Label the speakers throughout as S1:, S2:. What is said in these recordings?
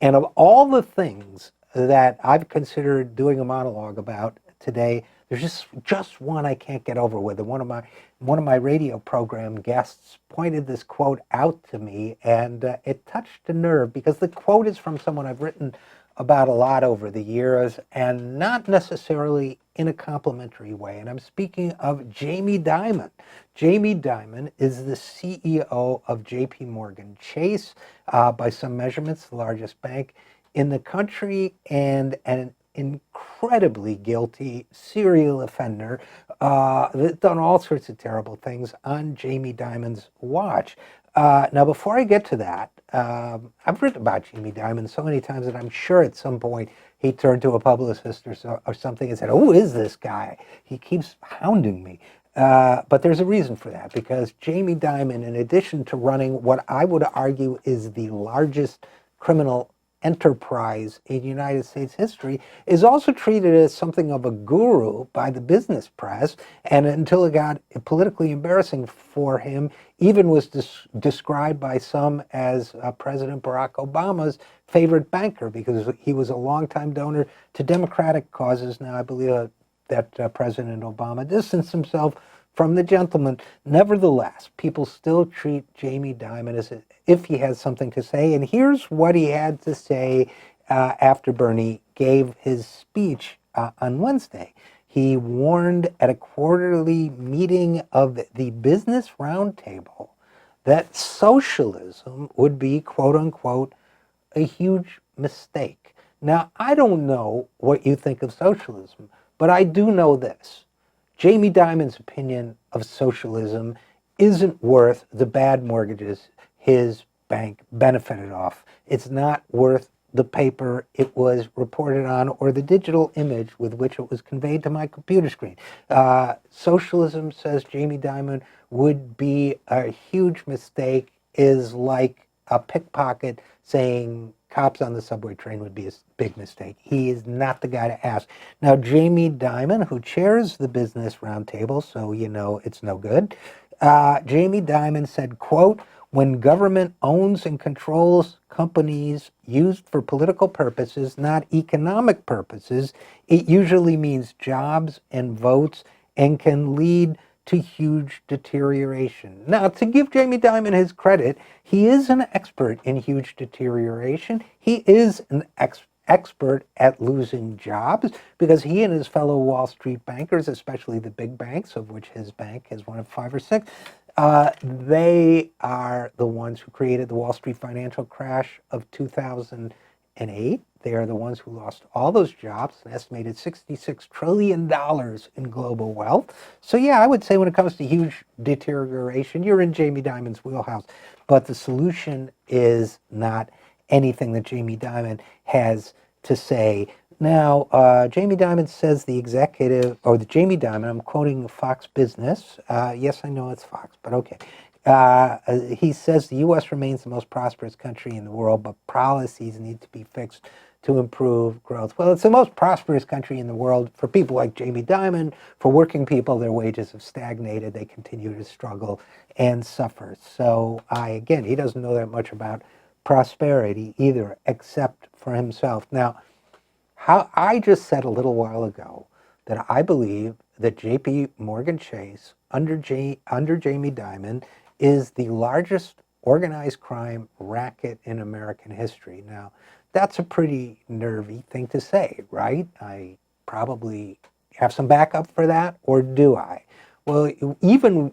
S1: And of all the things that I've considered doing a monologue about today, there's just one I can't get over with. And one of my radio program guests pointed this quote out to me, and it touched a nerve because the quote is from someone I've written about a lot over the years, and not necessarily in a complimentary way. And I'm speaking of Jamie Dimon. Jamie Dimon is the CEO of JPMorgan Chase, by some measurements, the largest bank in the country, and an incredibly guilty serial offender that's done all sorts of terrible things on Jamie Dimon's watch. Now, before I get to that, I've written about Jamie Dimon so many times that I'm sure at some point he turned to a publicist or something and said, "Who is this guy? He keeps hounding me." But there's a reason for that, because Jamie Dimon, in addition to running what I would argue is the largest criminal enterprise in United States history, is also treated as something of a guru by the business press, and until it got politically embarrassing for him, even was described by some as President Barack Obama's favorite banker, because he was a longtime donor to Democratic causes. Now, I believe that President Obama distanced himself from the gentleman. Nevertheless, people still treat Jamie Dimon as if he has something to say. And here's what he had to say after Bernie gave his speech on Wednesday. He warned at a quarterly meeting of the Business Roundtable that socialism would be, quote unquote, a huge mistake. Now, I don't know what you think of socialism, but I do know this. Jamie Dimon's opinion of socialism isn't worth the bad mortgages his bank benefited off. It's not worth the paper it was reported on or the digital image with which it was conveyed to my computer screen. Socialism, says Jamie Dimon, would be a huge mistake, is like a pickpocket saying cops on the subway train would be a big mistake. He is not the guy to ask. Now, Jamie Dimon, who chairs the Business Roundtable, so you know it's no good, Jamie Dimon said, quote, "When government owns and controls companies used for political purposes, not economic purposes, it usually means jobs and votes and can lead to huge deterioration." Now, to give Jamie Dimon his credit, he is an expert in huge deterioration. He is an expert at losing jobs, because he and his fellow Wall Street bankers, especially the big banks, of which his bank is one of 5 or 6, they are the ones who created the Wall Street financial crash of 2008. They are the ones who lost all those jobs, an estimated $66 trillion in global wealth. So yeah, I would say when it comes to huge deterioration, you're in Jamie Dimon's wheelhouse. But the solution is not anything that Jamie Dimon has to say. Now, Jamie Dimon says the executive, or the Jamie Dimon, I'm quoting Fox Business. Yes, I know it's Fox, but okay. He says the U.S. remains the most prosperous country in the world, but policies need to be fixed to improve growth. Well, it's the most prosperous country in the world for people like Jamie Dimon. For working people, their wages have stagnated. They continue to struggle and suffer. So, again, he doesn't know that much about prosperity either, except for himself. Now, how I just said a little while ago that I believe that JPMorgan Chase under Jamie Dimon is the largest organized crime racket in American history. Now, that's a pretty nervy thing to say, right? I probably have some backup for that, or do I? Well, even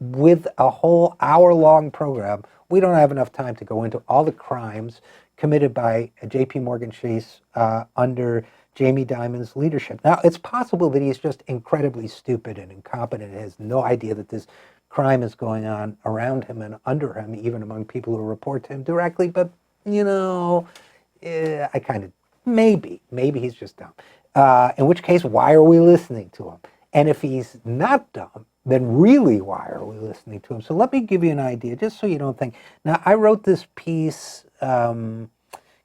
S1: with a whole hour-long program, we don't have enough time to go into all the crimes committed by JPMorgan Chase under Jamie Dimon's leadership. Now, it's possible that he's just incredibly stupid and incompetent and has no idea that this crime is going on around him and under him, even among people who report to him directly. But, you know, I kind of, maybe he's just dumb. In which case, why are we listening to him? And if he's not dumb, then really, why are we listening to him? So let me give you an idea, just so you don't think. Now, I wrote this piece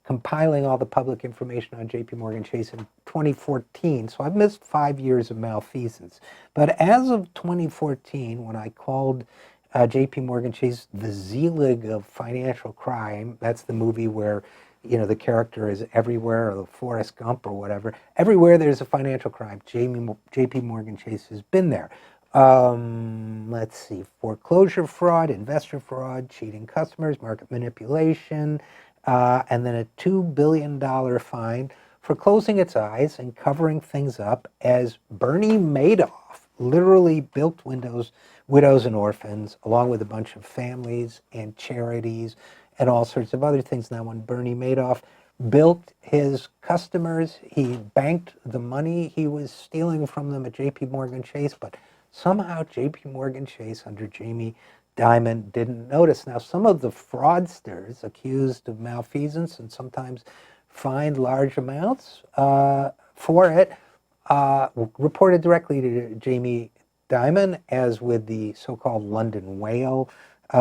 S1: compiling all the public information on JPMorgan Chase in 2014, so I've missed 5 years of malfeasance. But as of 2014, when I called JPMorgan Chase the Z-League of financial crime, that's the movie where the character is everywhere, or the Forrest Gump or whatever. Everywhere there's a financial crime, JP Morgan Chase has been there. Let's see, foreclosure fraud, investor fraud, cheating customers, market manipulation, and then a $2 billion fine for closing its eyes and covering things up as Bernie Madoff literally built widows and orphans, along with a bunch of families and charities and all sorts of other things. Now, when Bernie Madoff built his customers, he banked the money he was stealing from them at JP Morgan Chase, but somehow JP Morgan Chase under Jamie Dimon didn't notice. Now, some of the fraudsters accused of malfeasance and sometimes fined large amounts for it reported directly to Jamie Dimon, as with the so-called London Whale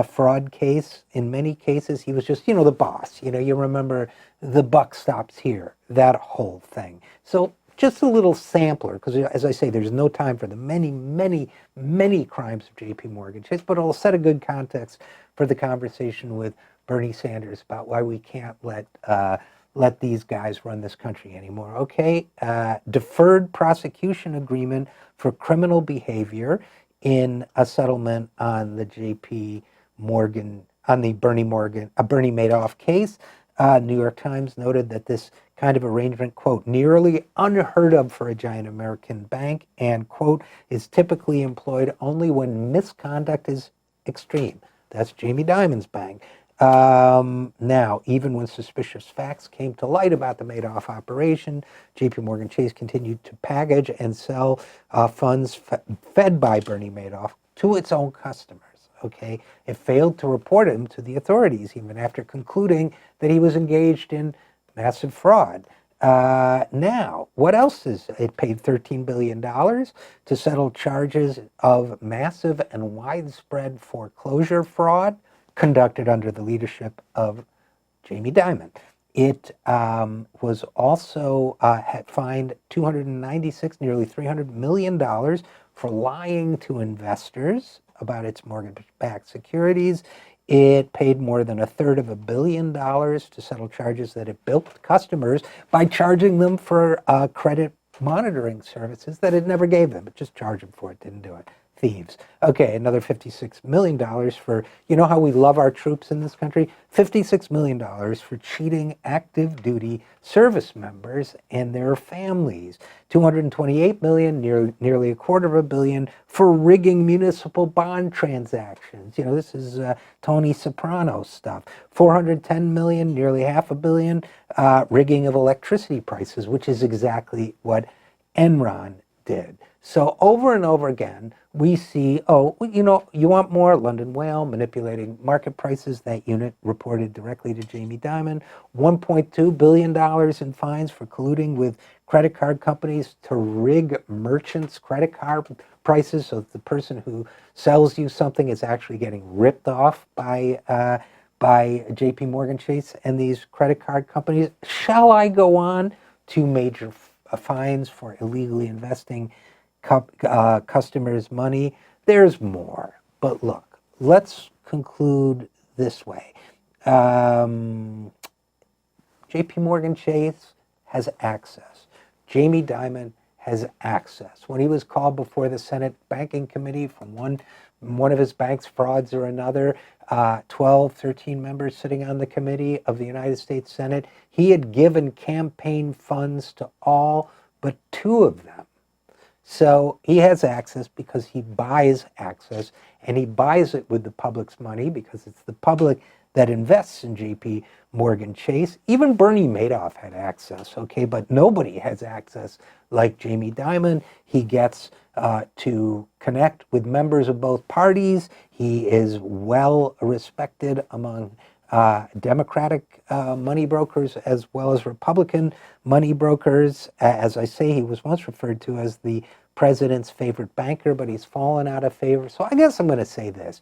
S1: fraud case. In many cases, he was just, the boss. You remember the buck stops here, that whole thing. So just a little sampler, because as I say, there's no time for the many, many, many crimes of JP Morgan Chase, but it'll set a good context for the conversation with Bernie Sanders about why we can't let these guys run this country anymore. Okay, deferred prosecution agreement for criminal behavior in a settlement on the Bernie Madoff case. New York Times noted that this kind of arrangement, quote, nearly unheard of for a giant American bank, and, quote, is typically employed only when misconduct is extreme. That's Jamie Dimon's bank. Now, even when suspicious facts came to light about the Madoff operation, JP Morgan Chase continued to package and sell funds fed by Bernie Madoff to its own customers. Okay, it failed to report him to the authorities even after concluding that he was engaged in massive fraud. Now, what else is it? Paid $13 billion to settle charges of massive and widespread foreclosure fraud conducted under the leadership of Jamie Dimon. It was also fined $296, nearly $300 million for lying to investors about its mortgage-backed securities. It paid more than $250 million to settle charges that it built with customers by charging them for credit monitoring services that it never gave them. It just charged them for it, didn't do it. Thieves. Okay, another $56 million for, how we love our troops in this country? $56 million for cheating active duty service members and their families. $228 million, nearly $250 million for rigging municipal bond transactions. This is Tony Soprano stuff. $410 million, nearly $500 million, rigging of electricity prices, which is exactly what Enron did. So over and over again, we see, you want more? London Whale, manipulating market prices. That unit reported directly to Jamie Dimon. $1.2 billion in fines for colluding with credit card companies to rig merchants' credit card prices, so that the person who sells you something is actually getting ripped off by JP Morgan Chase and these credit card companies. Shall I go on to major fines for illegally investing customers' money? There's more. But look, let's conclude this way. JP Morgan Chase has access. Jamie Dimon has access. When he was called before the Senate Banking Committee from one of his bank's frauds or another, 12, 13 members sitting on the committee of the United States Senate, he had given campaign funds to all but 2 of them. So he has access because he buys access, and he buys it with the public's money because it's the public that invests in JP Morgan Chase. Even Bernie Madoff had access, okay, but nobody has access like Jamie Dimon. He gets to connect with members of both parties. He is well respected among Democratic money brokers as well as Republican money brokers. As I say, he was once referred to as the president's favorite banker, but he's fallen out of favor. So I guess I'm going to say this.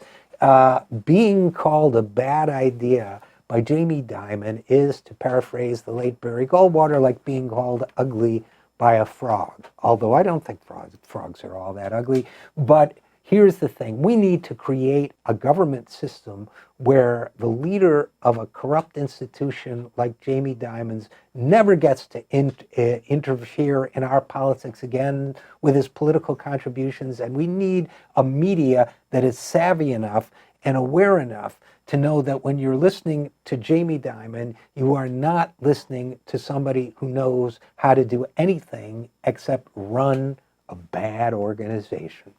S1: Being called a bad idea by Jamie Dimon is, to paraphrase the late Barry Goldwater, like being called ugly by a frog. Although I don't think frogs are all that ugly. But Here's the thing. We need to create a government system where the leader of a corrupt institution like Jamie Dimon's never gets to interfere in our politics again with his political contributions. And we need a media that is savvy enough and aware enough to know that when you're listening to Jamie Dimon, you are not listening to somebody who knows how to do anything except run a bad organization.